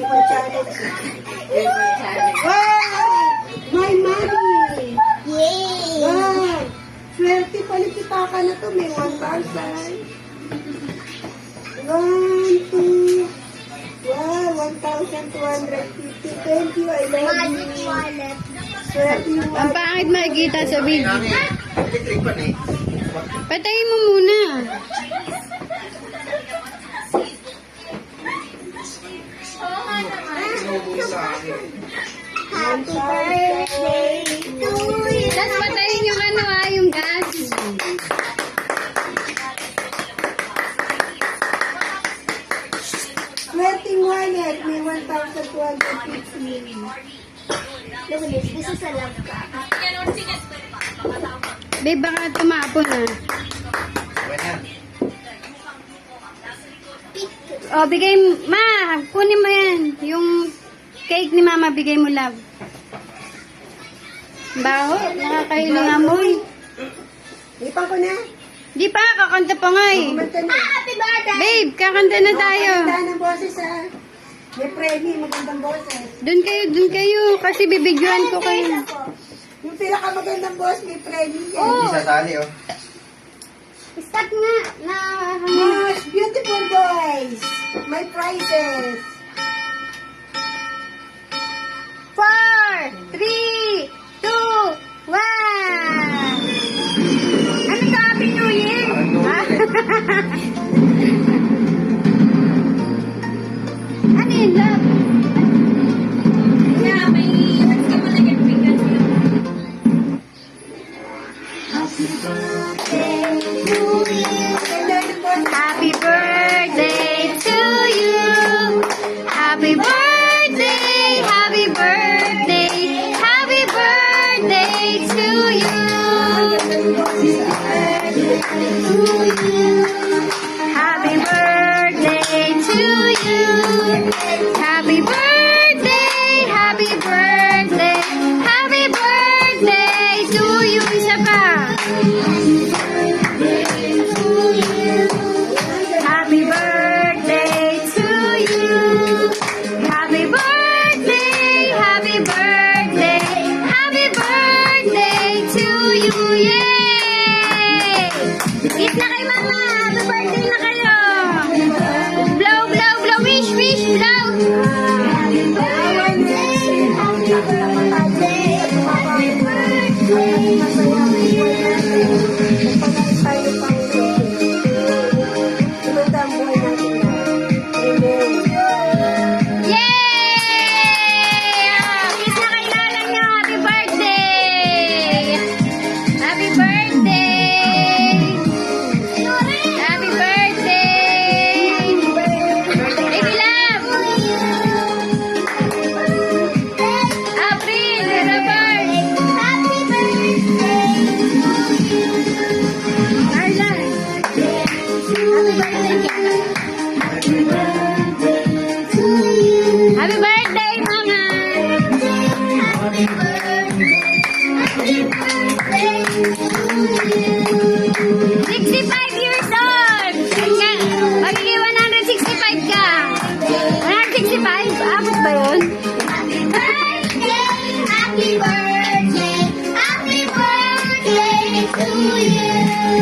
Paper challenge. Wow! My money! Yay! Wow! Swerte palikita ka na to. May 1,000. 1, 2. Wow, 1,250. Thank you. I love Magic you. wallet. Swerte yung Ang pangit makikita sa video. Electric pan eh. Patayin mo muna. Sinubo sa akin. Happy birthday to you. Tapos patayin yung yung gas. Swerte wallet. May 1,250. Lumalis, gusto sa love ka. Babe, baka tumapon na. Ganyan. O, bigay mo. Ma, kunin mo yan. Yung cake ni mama, bigay mo, love. Baho, nakakailang amoy. Ipan ko na. Di pa, kakanta pa nga eh. Kumanta na. Happy birthday! Babe, kakanta na tayo. Maganda ng boses ha. May premium, magandang boses. Dun kayo. Kasi bibidyoan ko kayo. Yung pinakamagandang boss, may premium yan. Hindi sasali oh. Stop nga. Na, Most beautiful boys. My prizes. 4, 3, 2, 1. Ano to, Happy New Year? Ha? Ano yun, love? Yeah, may... Let's give mo na get pickles yun. Maganda ng boss. Happy birthday to you. Happy birthday. Happy birthday. Happy birthday to you. Happy birthday to you. Happy birthday. Happy birthday. Happy birthday to you. Isa pa. Happy birthday to you. Happy birthday, happy birthday, happy birthday to you. Yay! Kiss na kay mama. Happy birthday na kayo. Blow, blow, blow. Wish, wish, blow. Happy birthday! Happy birthday! Happy Tayo pang maganda ang buhay natin. Amen. Yay! Kiss na kay Lola niyo. Happy birthday. Happy birthday. Happy birthday. Baby love. April, Robert. Happy birthday! Arlan. Happy birthday. Happy birthday, Mama. Happy birthday! Happy birthday to you! 65 years old. Magiging 165 ka. 165? Abot ba yun? Happy birthday! Happy birthday! Happy birthday to you!